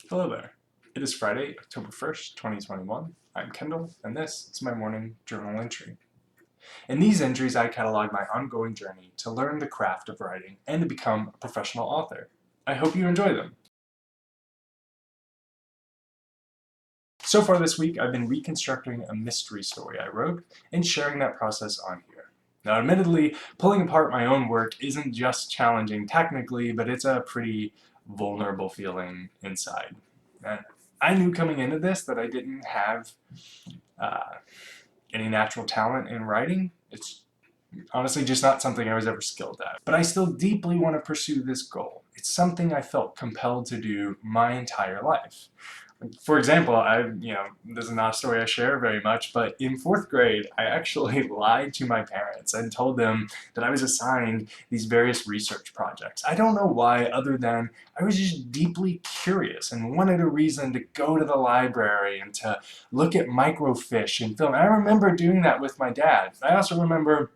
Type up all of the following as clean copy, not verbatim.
Hello there. It is Friday, October 1st, 2021. I'm Kendall, and this is my morning journal entry. In these entries, I catalog my ongoing journey to learn the craft of writing and to become a professional author. I hope you enjoy them. So far this week, I've been reconstructing a mystery story I wrote and sharing that process on here. Now, admittedly, pulling apart my own work isn't just challenging technically, but it's a pretty vulnerable feeling inside. I knew coming into this that I didn't have uh, any natural talent in writing. It's honestly just not something I was ever skilled at. But I still deeply want to pursue this goal. It's something I felt compelled to do my entire life. For example, this is not a story I share very much, but in 4th grade, I actually lied to my parents and told them that I was assigned these various research projects. I don't know why, other than I was just deeply curious and wanted a reason to go to the library and to look at microfiche and film. And I remember doing that with my dad. I also remember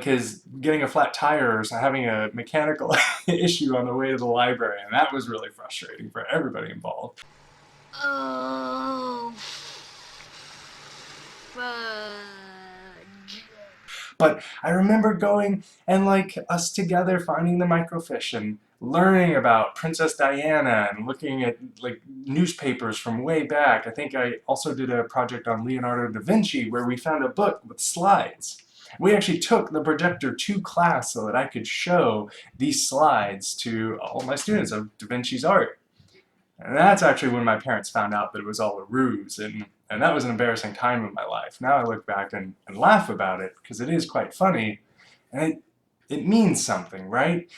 his getting a flat tire or having a mechanical issue on the way to the library, and that was really frustrating for everybody involved. Oh, fudge. But I remember going and us together finding the microfiche and learning about Princess Diana and looking at newspapers from way back. I think I also did a project on Leonardo da Vinci where we found a book with slides. We actually took the projector to class so that I could show these slides to all my students of Da Vinci's art. And that's actually when my parents found out that it was all a ruse, and that was an embarrassing time in my life. Now I look back and laugh about it, because it is quite funny, and it means something, right?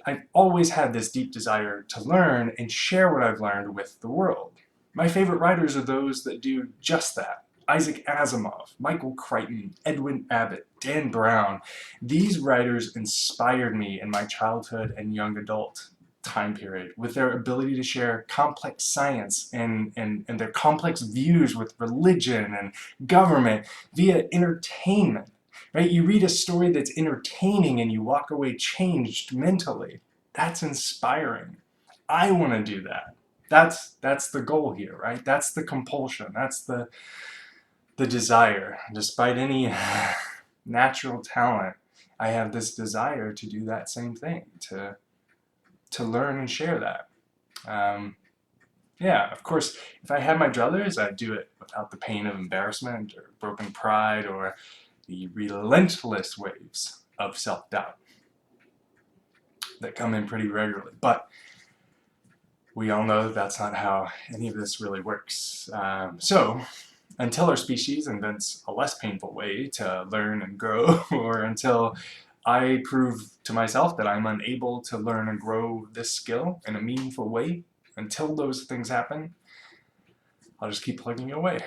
I've always had this deep desire to learn and share what I've learned with the world. My favorite writers are those that do just that. Isaac Asimov, Michael Crichton, Edwin Abbott, Dan Brown. These writers inspired me in my childhood and young adult time period with their ability to share complex science and their complex views with religion and government via entertainment. Right? You read a story that's entertaining and you walk away changed mentally. That's inspiring. I want to do that. That's the goal here, right? That's the compulsion. That's the desire. Despite any natural talent, I have this desire to do that same thing, to learn and share that. Yeah, of course, if I had my druthers, I'd do it without the pain of embarrassment or broken pride or the relentless waves of self-doubt that come in pretty regularly. But we all know that that's not how any of this really works. So, until our species invents a less painful way to learn and grow, or until I prove to myself that I'm unable to learn and grow this skill in a meaningful way, until those things happen, I'll just keep plugging away.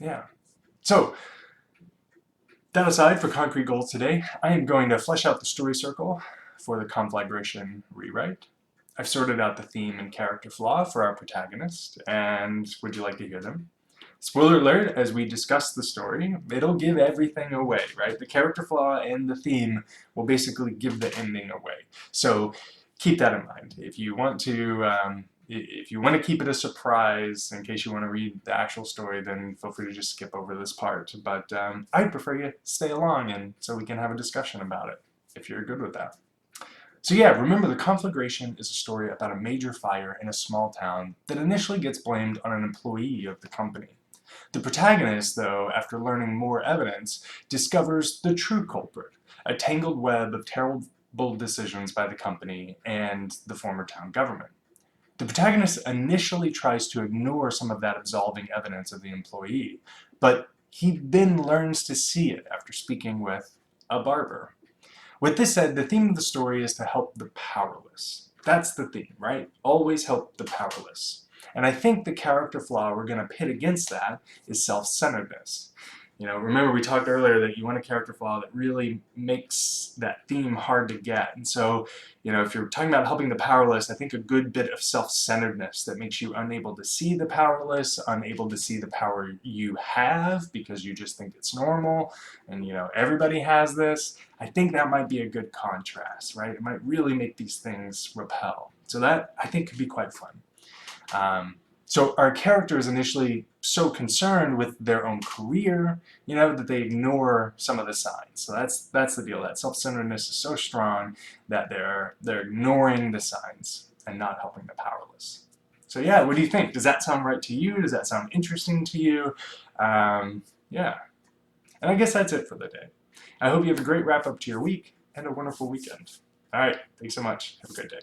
Yeah. So, that aside, for concrete goals today, I am going to flesh out the story circle for the Conflagration rewrite. I've sorted out the theme and character flaw for our protagonist, and would you like to hear them? Spoiler alert, as we discuss the story, it'll give everything away, right? The character flaw and the theme will basically give the ending away. So keep that in mind. If you want to keep it a surprise in case you want to read the actual story, then feel free to just skip over this part. But I'd prefer you stay along and so we can have a discussion about it, if you're good with that. So yeah, remember, the Conflagration is a story about a major fire in a small town that initially gets blamed on an employee of the company. The protagonist, though, after learning more evidence, discovers the true culprit, a tangled web of terrible decisions by the company and the former town government. The protagonist initially tries to ignore some of that absolving evidence of the employee, but he then learns to see it after speaking with a barber. With this said, the theme of the story is to help the powerless. That's the theme, right? Always help the powerless. And I think the character flaw we're going to pit against that is self-centeredness. You know, remember we talked earlier that you want a character flaw that really makes that theme hard to get. And so, you know, if you're talking about helping the powerless, I think a good bit of self-centeredness that makes you unable to see the powerless, unable to see the power you have because you just think it's normal and, you know, everybody has this. I think that might be a good contrast, right? It might really make these things repel. So that, I think, could be quite fun. So our character is initially so concerned with their own career, you know, that they ignore some of the signs. So that's the deal. That self-centeredness is so strong that they're ignoring the signs and not helping the powerless. So yeah, what do you think? Does that sound right to you? Does that sound interesting to you? Yeah. And I guess that's it for the day. I hope you have a great wrap up to your week and a wonderful weekend. All right. Thanks so much. Have a great day.